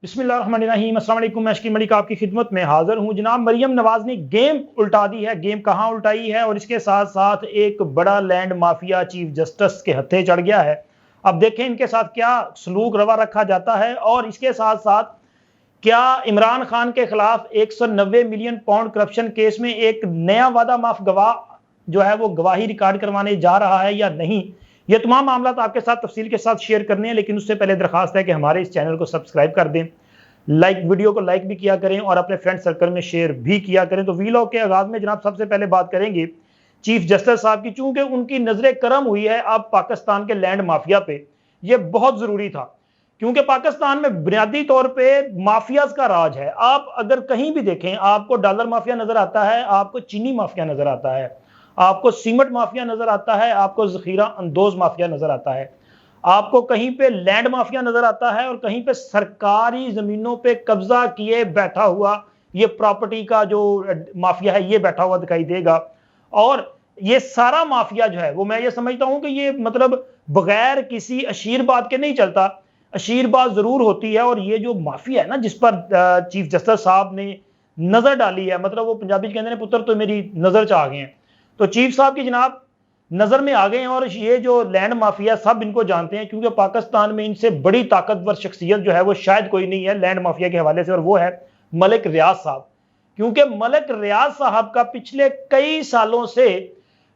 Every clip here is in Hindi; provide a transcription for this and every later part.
बिस्मिल्लाहिर्रहमानिर्रहीम। अस्सलाम वालेकुम। मैं शकील मलिक आपकी खिदमत में हाजिर हूँ। जनाब, मरियम नवाज ने गेम उल्टा दी है। गेम कहाँ उल्टाई है और इसके साथ साथ एक बड़ा लैंड माफिया चीफ जस्टिस के हत्थे चढ़ गया है। अब देखें इनके साथ क्या सलूक रवा रखा जाता है और इसके साथ साथ क्या इमरान खान के खिलाफ 190 मिलियन पाउंड करप्शन केस में एक नया वादा माफ गवाह जो है वो गवाही रिकॉर्ड करवाने जा रहा है या नहीं। ये तमाम मामला आपके साथ तफसील के साथ शेयर करने हैं, लेकिन उससे पहले दरखास्त है कि हमारे इस चैनल को सब्सक्राइब कर दें, वीडियो को लाइक भी किया करें और अपने फ्रेंड सर्कल में शेयर भी किया करें। तो वीलॉग के आगाज में जनाब सबसे पहले बात करेंगे चीफ जस्टिस साहब की। चूंकि उनकी नजर करम हुई है अब पाकिस्तान के लैंड माफिया पे, यह बहुत जरूरी था क्योंकि पाकिस्तान में बुनियादी तौर पर माफियाज का राज है। आप अगर कहीं भी देखें आपको डॉलर माफिया नजर आता है, आपको चीनी माफिया नजर आता है, आपको सीमेंट माफिया नजर आता है, आपको जखीरा अंदोज माफिया नजर आता है, आपको कहीं पे लैंड माफिया नजर आता है और कहीं पे सरकारी जमीनों पे कब्जा किए बैठा हुआ ये प्रॉपर्टी का जो माफिया है ये बैठा हुआ दिखाई देगा। और ये सारा माफिया जो है वो मैं ये समझता हूं कि ये मतलब बगैर किसी अशीरबाद के नहीं चलता, अशीरबाद जरूर होती है। और ये जो माफिया है ना जिस पर चीफ जस्टिस साहब ने नजर डाली है, मतलब वो पंजाबी कहते हैं पुत्र तो मेरी नजर च आ गए हैं, तो चीफ साहब की जनाब नजर में आ गए हैं। और ये जो लैंड माफिया सब इनको जानते हैं क्योंकि पाकिस्तान में इनसे बड़ी ताकतवर शख्सियत जो है वो शायद कोई नहीं है लैंड माफिया के हवाले से, और वो है मलिक रियाज साहब। क्योंकि मलिक रियाज साहब का पिछले कई सालों से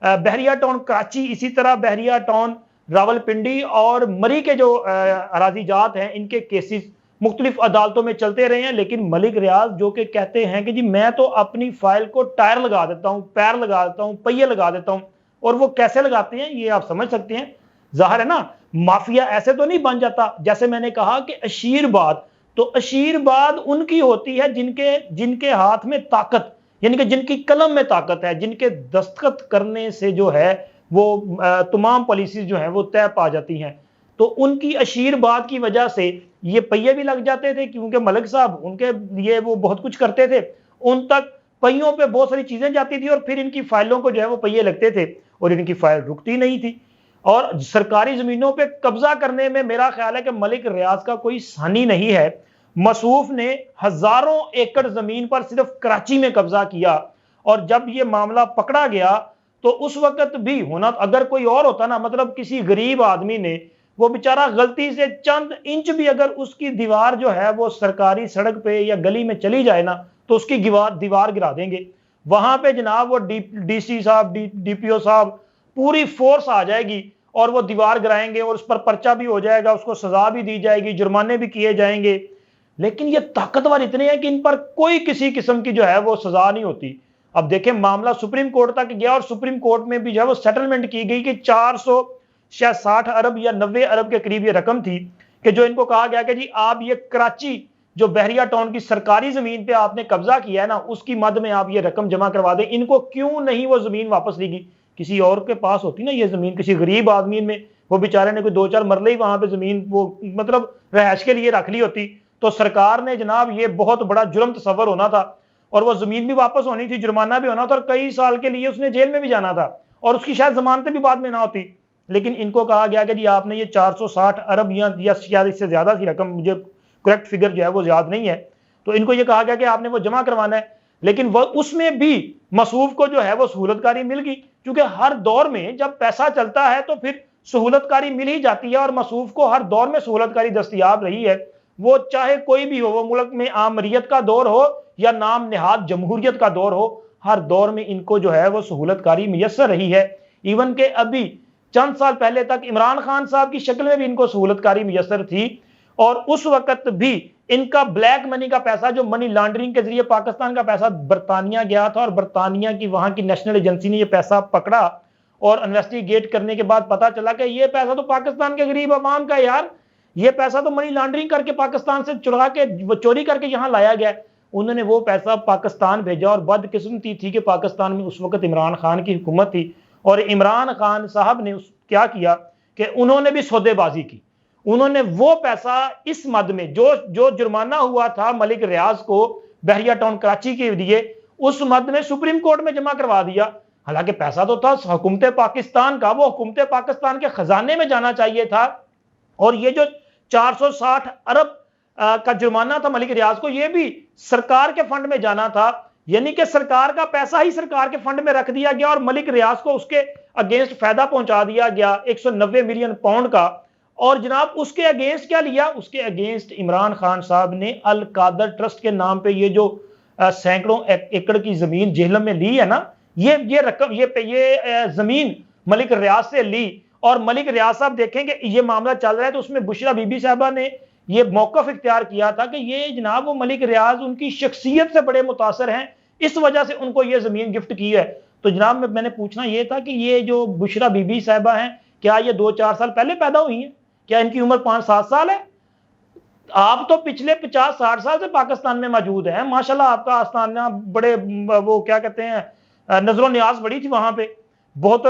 बहरिया टाउन कराची, इसी तरह बहरिया टाउन रावलपिंडी और मरी के जो अराजी जात हैं इनके केसेस मुख्तलिफ अदालतों में चलते रहे हैं। लेकिन मलिक रियाज जो कि कहते हैं कि जी मैं तो अपनी फाइल को टायर लगा देता हूं, पैर लगा देता हूं, पहिए लगा देता हूं, और वो कैसे लगाते हैं ये आप समझ सकते हैं। जाहिर है ना माफिया ऐसे तो नहीं बन जाता। जैसे मैंने कहा कि अशीरबाद, तो अशीरबाद उनकी होती है जिनके हाथ में ताकत, यानी कि जिनकी कलम में ताकत है, जिनके दस्तखत करने से जो है वो तमाम पॉलिसीज जो है वो तय पा जाती हैं। तो उनकी अशीरबाद की वजह से ये पहिए भी लग जाते थे क्योंकि मलिक साहब उनके लिए वो बहुत कुछ करते थे, उन तक पहियों पे बहुत सारी चीजें जाती थी और फिर इनकी फाइलों को जो है वो पहिए लगते थे और इनकी फाइल रुकती नहीं थी। और सरकारी जमीनों पे कब्जा करने में मेरा ख्याल है कि मलिक रियाज का कोई सानी नहीं है। मसूफ ने हजारों एकड़ जमीन पर सिर्फ कराची में कब्जा किया और जब ये मामला पकड़ा गया तो उस वक्त भी होना, अगर कोई और होता ना, मतलब किसी गरीब आदमी ने, वो बेचारा गलती से चंद इंच भी अगर उसकी दीवार जो है वो सरकारी सड़क पे या गली में चली जाए ना तो उसकी दीवार गिरा देंगे। वहां पे जनाब वो डीसी साहब, डीपीओ साहब, पूरी फोर्स आ जाएगी और वो दीवार गिराएंगे और उस पर पर्चा भी हो जाएगा, उसको सजा भी दी जाएगी, जुर्माने भी किए जाएंगे। लेकिन ये ताकतवर इतने हैं कि इन पर कोई किसी किस्म की जो है वो सजा नहीं होती। अब देखें मामला सुप्रीम कोर्ट तक गया और सुप्रीम कोर्ट में भी जो है वो सेटलमेंट की गई कि 460 अरब या 90 अरब के करीब ये रकम थी कि जो इनको कहा गया कि जी आप ये कराची जो बहरिया टाउन की सरकारी जमीन पे आपने कब्जा किया है ना उसकी मद में आप ये रकम जमा करवा दें। इनको क्यों नहीं वो जमीन वापस लेगी? किसी और के पास होती ना ये जमीन, किसी गरीब आदमी में, वो बेचारे ने कोई 2-4 मरले ही वहां पे जमीन वो मतलब रहायश के लिए रख ली होती, तो सरकार ने जनाब ये बहुत बड़ा जुर्म तस्वर होना था और वो जमीन भी वापस होनी थी, जुर्माना भी होना था और कई साल के लिए उसने जेल में भी जाना था और उसकी शायद जमानतें भी बाद में ना होती। लेकिन इनको कहा गया कि जी आपने ये 460 अरब या शायद इससे ज्यादा सी रकम, मुझे करेक्ट फिगर जो है वो याद नहीं है, तो इनको ये कहा गया कि आपने वो जमा करवाना है। लेकिन वह उसमें भी मसूफ को जो है वो सहूलतकारी मिल गई क्योंकि हर दौर में जब पैसा चलता है तो फिर सहूलतकारी मिल ही जाती है और मसूफ को हर दौर में सहूलतकारी दस्तयाब रही है। वो चाहे कोई भी हो, वो मुल्क में आमरीत का दौर हो या नाम निहाद जमहूरियत का दौर हो, हर दौर में इनको जो है वो सहूलतकारी मुयस्सर रही है। इवन के अभी चंद साल पहले तक इमरान खान साहब की शक्ल में भी इनको सहूलतकारी मुयस्सर थी और उस वक्त भी इनका ब्लैक मनी का पैसा जो मनी लॉन्ड्रिंग के जरिए पाकिस्तान का पैसा बरतानिया गया था और बरतानिया की वहां की नेशनल एजेंसी ने यह पैसा पकड़ा और इन्वेस्टिगेट करने के बाद पता चला कि यह पैसा तो पाकिस्तान के गरीब अवाम का, यार यह पैसा तो मनी लॉन्ड्रिंग करके पाकिस्तान से चुरा के चोरी करके यहां लाया गया। उन्होंने वो पैसा पाकिस्तान भेजा और बदकिस्मती थी कि पाकिस्तान में उस वक्त इमरान खान की हुकूमत थी और इमरान खान साहब ने क्या किया कि उन्होंने भी सौदेबाजी की। उन्होंने वो पैसा इस मद में जो जुर्माना हुआ था मलिक रियाज को बहरिया टाउन कराची के लिए, उस मद में सुप्रीम कोर्ट में जमा करवा दिया। हालांकि पैसा तो था हुकूमत पाकिस्तान का, वो हुकूमत पाकिस्तान के खजाने में जाना चाहिए था। और ये जो 460 अरब का जुर्माना था मलिक रियाज को, यह भी सरकार के फंड में जाना था, यानी कि सरकार का पैसा ही सरकार के फंड में रख दिया गया और मलिक रियाज को उसके अगेंस्ट फायदा पहुंचा दिया गया 190 मिलियन पाउंड का। और जनाब उसके अगेंस्ट क्या लिया, उसके अगेंस्ट इमरान खान साहब ने अल कादर ट्रस्ट के नाम पे ये जो सैकड़ों एकड़ की जमीन जेहलम में ली है ना, ये रकम ये जमीन मलिक रियाज से ली। और मलिक रियाज साहब देखेंगे ये मामला चल रहा है तो उसमें बुशरा बीबी साहबा ने ये मौकफ इख्तियार किया था कि ये जनाब वो मलिक रियाज उनकी शख्सियत से बड़े मुतासर हैं, इस वजह से उनको ये जमीन गिफ्ट की है। तो जनाब मैंने पूछना ये था कि ये जो बुशरा बीबी साहबा हैं, क्या ये 2-4 साल पहले पैदा हुई हैं? क्या इनकी उम्र 5-7 साल है? आप तो पिछले 50-60 साल से पाकिस्तान में मौजूद हैं, माशाल्लाह आपका आस्थाना बड़े वो क्या कहते हैं नजरों न्याज बड़ी थी, वहां पे बहुत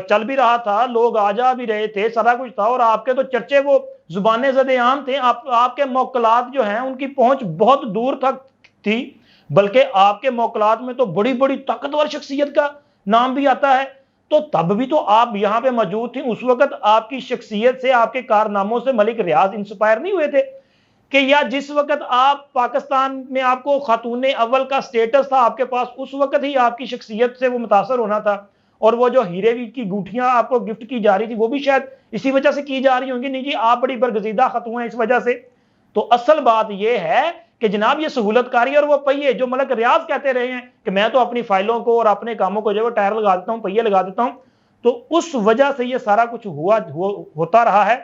चल भी रहा था, लोग आ जा भी रहे थे, सारा कुछ था। और आपके तो चर्चे वो जुबाने ज़दे आम थे, आपके मौकलात जो हैं उनकी पहुंच बहुत दूर तक थी, बल्कि आपके मौकलात में तो बड़ी बड़ी ताकतवर शख्सियत का नाम भी आता है। तो तब भी तो आप यहाँ पे मौजूद थी, उस वक्त आपकी शख्सियत से, आपके कारनामों से मलिक रियाज इंस्पायर नहीं हुए थे कि या जिस वक्त आप पाकिस्तान में आपको खातून अव्वल का स्टेटस था आपके पास, उस वक्त ही आपकी शख्सियत से वो मुतासर होना था। और वो जो हीरे की गुठियां आपको गिफ्ट की जा रही थी वो भी शायद इसी वजह से की जा रही होंगी, नहीं जी आप बड़ी बरगजीदा खतून हैं इस वजह से। तो असल बात यह है कि जनाब ये सहूलतकारी और वो पहिए जो मलिक रियाज कहते रहे हैं कि मैं तो अपनी फाइलों को और अपने कामों को जो है टायर लगा देता हूं, पहिए लगा देता हूं, तो उस वजह से ये सारा कुछ होता रहा है।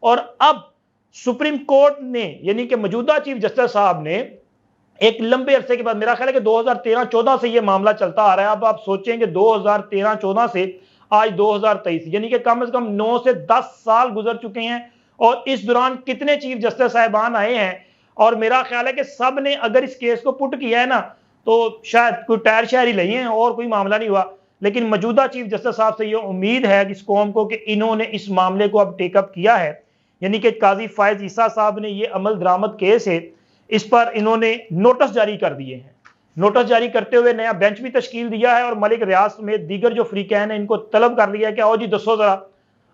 और अब सुप्रीम कोर्ट ने यानी कि मौजूदा चीफ जस्टिस साहब ने एक लंबे अरसे के बाद, मेरा ख्याल है कि 2013-14 से यह मामला चलता आ रहा है, अब आप सोचेंगे 2013-14 से आज 2023 यानी कि कम से कम 9 से 10 साल गुजर चुके हैं। और इस दौरान कितने चीफ जस्टिस साहिबान आए हैं, और मेरा ख्याल है कि सब ने अगर इस केस को पुट किया है ना तो शायद कोई टायर शायर ही लिए हैं और कोई मामला नहीं हुआ। लेकिन मौजूदा चीफ जस्टिस साहब से यह उम्मीद है इस कौम को कि इन्होंने इस मामले को अब टेकअप किया है, यानी कि काजी फायज ईसा साहब ने यह अमल दरामद केस है, इस पर इन्होंने नोटिस जारी कर दिए हैं। नोटिस जारी करते हुए नया बेंच भी तश्कील दिया है और मलिक रियाज समेत दीगर जो फ्रीकैन है इनको तलब कर लिया है कि आओ जी दसो जरा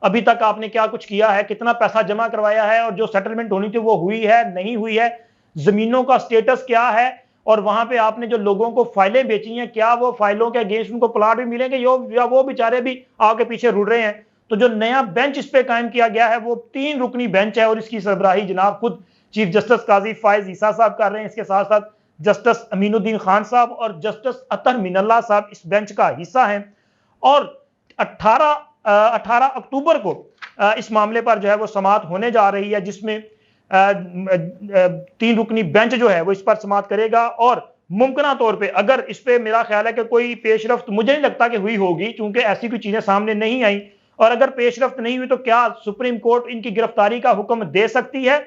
अभी तक आपने क्या कुछ किया है, कितना पैसा जमा करवाया है, और जो सेटलमेंट होनी थी वो हुई है नहीं हुई है, जमीनों का स्टेटस क्या है, और वहां पे आपने जो लोगों को फाइलें बेची हैं क्या वो फाइलों के अगेंस्ट उनको प्लाट भी मिलेंगे या वो बेचारे भी आगे पीछे रुड़ रहे हैं। तो जो नया बेंच इस पे कायम किया गया है वो 3 रुकनी बेंच है और इसकी सरबराही जनाब खुद चीफ जस्टिस काजी फायज ईसा साहब कर रहे हैं। इसके साथ साथ जस्टिस अमीनुद्दीन खान साहब और जस्टिस अतर मिनल्ला साहब इस बेंच का हिस्सा हैं। और 18 अक्टूबर को इस मामले पर जो है वो समाअत होने जा रही है, जिसमें 3 रुकनी बेंच जो है वो इस पर समाअत करेगा। और मुमकिन तौर पे अगर इस पे मेरा ख्याल है कि कोई पेशरफ्त मुझे नहीं लगता कि हुई होगी, क्योंकि ऐसी कोई चीजें सामने नहीं आई, और अगर पेशरफ्त नहीं हुई तो क्या सुप्रीम कोर्ट इनकी गिरफ्तारी का हुक्म दे सकती है।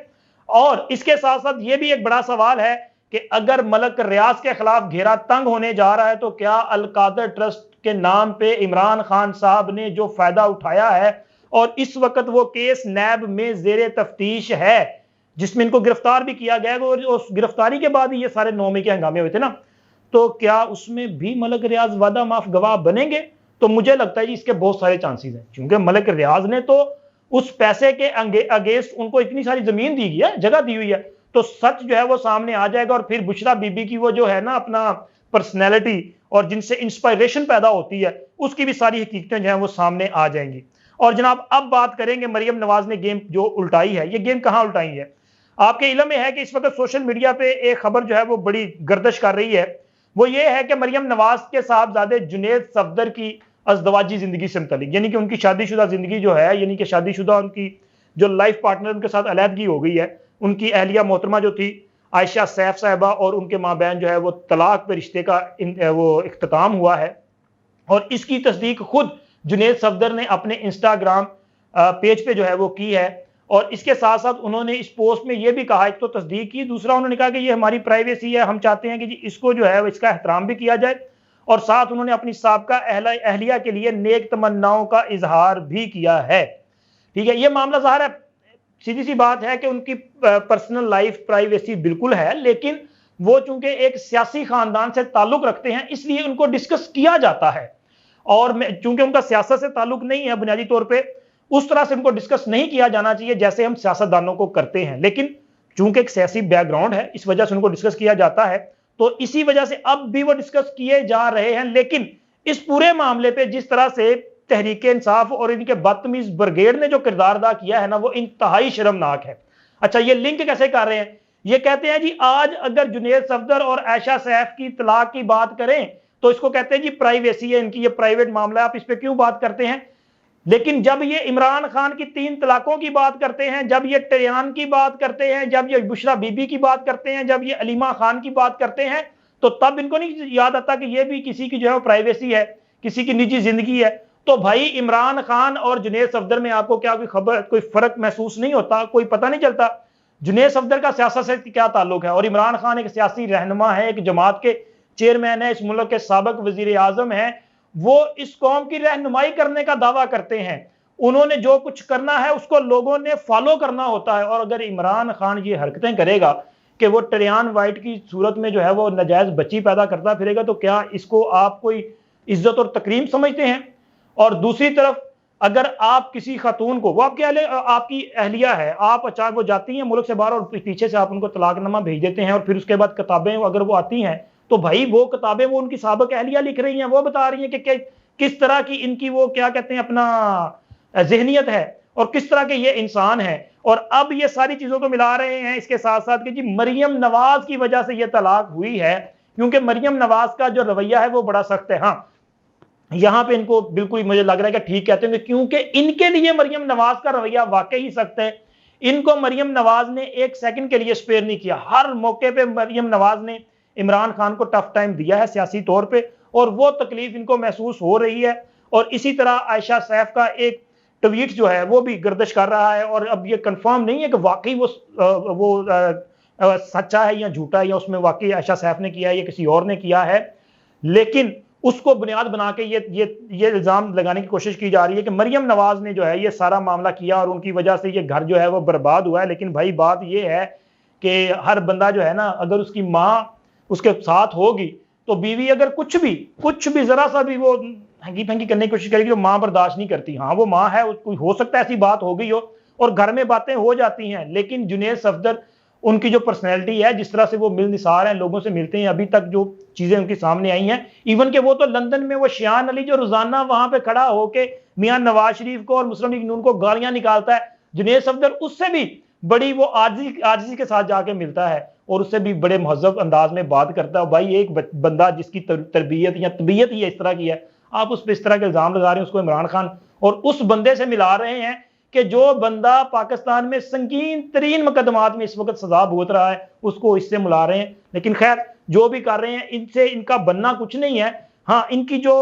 और इसके साथ साथ ये भी एक बड़ा सवाल है कि अगर मलिक रियाज के खिलाफ घेरा तंग होने जा रहा है तो क्या अल कादर ट्रस्ट के नाम पे इमरान खान साहब ने जो फायदा उठाया है, और इस वक्त वो केस नैब में जेर तफ्तीश है जिसमें इनको गिरफ्तार भी किया गया, और उस गिरफ्तारी के बाद ही ये सारे 9 मई के हंगामे हुए थे ना, तो क्या उसमें भी मलिक रियाज वादा माफ गवाह बनेंगे? तो मुझे लगता है जी इसके बहुत सारे चांसेस हैं, क्योंकि मलिक रियाज ने तो उस पैसे के अगेंस्ट उनको इतनी सारी जमीन दी है, जगह दी हुई है, तो सच जो है वो सामने आ जाएगा। और फिर बुशरा बीबी की वो जो है ना अपना पर्सनैलिटी और जिनसे इंस्पायरेशन पैदा होती है उसकी भी सारी हकीकतें जो है वो सामने आ जाएंगी। और जनाब अब बात करेंगे मरियम नवाज ने गेम जो उल्टाई है, ये गेम कहां उल्टाई है। आपके इल्म में है कि इस वक्त सोशल मीडिया पे एक खबर जो है वो बड़ी गर्दिश कर रही है, वो ये है कि मरियम नवाज के साहबजादे जुनैद सफदर की अज़दवाजी जिंदगी से मुतालिक, यानी कि उनकी शादीशुदा जिंदगी जो है, यानी कि शादीशुदा उनकी जो लाइफ पार्टनर उनके साथ अलहदगी हो गई है, उनकी अहलिया मोहतरमा जो थी आयशा सैफ साहिबा और उनके माँ बहन जो है वो तलाक पे रिश्ते का वो इख्तिताम हुआ है। और इसकी तस्दीक खुद जुनैद सफदर ने अपने इंस्टाग्राम पेज पे जो है वो की है। और इसके साथ साथ उन्होंने इस पोस्ट में ये भी कहा, एक तो तस्दीक की, दूसरा उन्होंने कहा कि ये हमारी प्राइवेसी है, हम चाहते हैं कि जी इसको जो है इसका एहतराम भी किया जाए। और साथ उन्होंने अपनी साबका अहलिया के लिए नेक तमन्नाओं का इजहार भी किया है। ठीक है, ये मामला ज़ाहिर है, सीधी सी बात है कि उनकी पर्सनल लाइफ प्राइवेसी बिल्कुल है, लेकिन वो चूंकि एक सियासी खानदान से ताल्लुक रखते हैं इसलिए उनको डिस्कस किया जाता है। और चूंकि उनका सियासत से ताल्लुक नहीं है बुनियादी तौर पर, उस तरह से उनको डिस्कस नहीं किया जाना चाहिए जैसे हम सियासतदानों को करते हैं। लेकिन चूंकि एक सियासी बैकग्राउंड है, इस वजह से उनको डिस्कस किया जाता है, तो इसी वजह से अब भी वो डिस्कस किए जा रहे हैं। लेकिन इस पूरे मामले पे जिस तरह से तहरीक इंसाफ और इनके बदतमीज ब्रिगेड ने जो किरदार अदा किया है ना, वो इंतहाई शर्मनाक है। अच्छा, ये लिंक कैसे कर रहे हैं? ये कहते हैं जी आज अगर जुनैद सफदर और आयशा सैफ की तलाक की बात करें तो इसको कहते हैं जी प्राइवेसी है इनकी, ये प्राइवेट मामला है, आप इस पे क्यों बात करते हैं। लेकिन जब ये इमरान खान की 3 तलाकों की बात करते हैं, जब ये टेरियान की बात करते हैं, जब ये बुशरा बीबी की बात करते हैं, जब ये अलीमा खान की बात करते हैं, तो तब इनको नहीं याद आता कि ये भी किसी की जो है प्राइवेसी है, किसी की निजी जिंदगी है। तो भाई इमरान खान और जुनैद सफदर में आपको क्या कोई खबर, कोई फर्क महसूस नहीं होता, कोई पता नहीं चलता? जुनैद सफदर का सियासत से क्या ताल्लुक है? और इमरान खान एक सियासी रहनुमा है, एक जमात के चेयरमैन है, इस मुल्क के साबिक वजीर आजम है, वो इस कौम की रहनुमाई करने का दावा करते हैं। उन्होंने जो कुछ करना है उसको लोगों ने फॉलो करना होता है। और अगर इमरान खान ये हरकतें करेगा कि वो टेरियान वाइट की सूरत में जो है वो नाजायज बच्ची पैदा करता फिरेगा, तो क्या इसको आप कोई इज्जत और तकरीम समझते हैं? और दूसरी तरफ अगर आप किसी खातून को, वो आपकी अहलिया है, आप अचानक वो जाती हैं मुल्क से बाहर और पीछे से आप उनको तलाकनामा भेज देते हैं, और फिर उसके बाद किताबें अगर वो आती हैं तो भाई वो किताबें वो उनकी साबिक अहलिया लिख रही हैं, वो बता रही हैं कि किस तरह की इनकी वो क्या कहते हैं अपना जहनियत है और किस तरह के ये इंसान है। और अब ये सारी चीजों को मिला रहे हैं इसके साथ साथ कि जी मरियम नवाज की वजह से ये तलाक हुई है, क्योंकि मरियम नवाज का जो रवैया है वो बड़ा सख्त है। हाँ, यहां पे इनको बिल्कुल मुझे लग रहा है कि ठीक कहते हैं, क्योंकि इनके लिए मरियम नवाज का रवैया वाकई ही सख्त है। इनको मरियम नवाज ने एक सेकंड के लिए स्पेयर नहीं किया। हर मौके पे मरियम नवाज ने इमरान खान को टफ टाइम दिया है सियासी तौर पे, और वो तकलीफ इनको महसूस हो रही है। और इसी तरह आयशा सैफ का एक ट्वीट जो है वो भी गर्दिश कर रहा है, और अब ये कंफर्म नहीं है कि वाकई वो सच्चा है या झूठा है, या उसमें वाकई आयशा सैफ ने किया है या किसी और ने किया है। लेकिन उसको बुनियाद बना के ये इल्जाम लगाने की कोशिश की जा रही है कि मरियम नवाज ने जो है ये सारा मामला किया और उनकी वजह से ये घर जो है वो बर्बाद हुआ है। लेकिन भाई बात ये है कि हर बंदा जो है ना, अगर उसकी माँ उसके साथ होगी तो बीवी अगर कुछ भी जरा सा भी वो हंगी फंगी करने की कोशिश करेगी तो माँ बर्दाश्त नहीं करती। हाँ, वो माँ है, कोई हो सकता है ऐसी बात हो गई हो और घर में बातें हो जाती हैं। लेकिन जुनैद सफदर, उनकी जो पर्सनैलिटी है, जिस तरह से वो मिलनिसार हैं, लोगों से मिलते हैं, अभी तक जो चीजें उनके सामने आई हैं, इवन के वो तो लंदन में वो शियान अली जो रोजाना वहां पे खड़ा होके मियां नवाज शरीफ को और मुस्लिम लीग नून को गालियां निकालता है, जुनैद सफदर उससे भी बड़ी वो आजिजी के साथ जाके मिलता है और उससे भी बड़े महजब अंदाज में बात करता है। भाई एक बंदा जिसकी तरबियत या तबीयत ही इस तरह की है, आप उस पर इस तरह के इल्जाम लगा रहे हैं उसको इमरान खान, और उस बंदे से मिला रहे हैं कि जो बंदा पाकिस्तान में संगीन तरीन मुकदमात में इस वक्त सजा भुगत रहा है, उसको इससे मिला रहे हैं। लेकिन खैर जो भी कर रहे हैं, इनसे इनका बनना कुछ नहीं है। हाँ, इनकी जो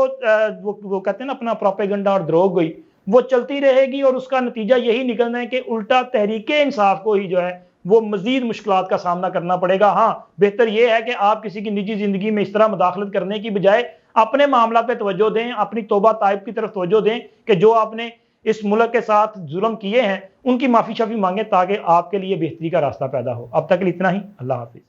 वो कहते हैं ना अपना प्रोपेगेंडा और द्रोह गई वो चलती रहेगी, और उसका नतीजा यही निकलना है कि उल्टा तहरीक इंसाफ को ही जो है वो मजीद मुश्किलात का सामना करना पड़ेगा। हाँ, बेहतर यह है कि आप किसी की निजी जिंदगी में इस तरह मुदाखलत करने की बजाय अपने मामला पे तवज्जो दें, अपनी तौबा ताइब की तरफ तवज्जो दें कि जो आपने इस मुल्क के साथ जुल्म किए हैं उनकी माफी शाफी मांगे, ताकि आपके लिए बेहतरी का रास्ता पैदा हो। अब तक इतना ही। अल्लाह हाफिज।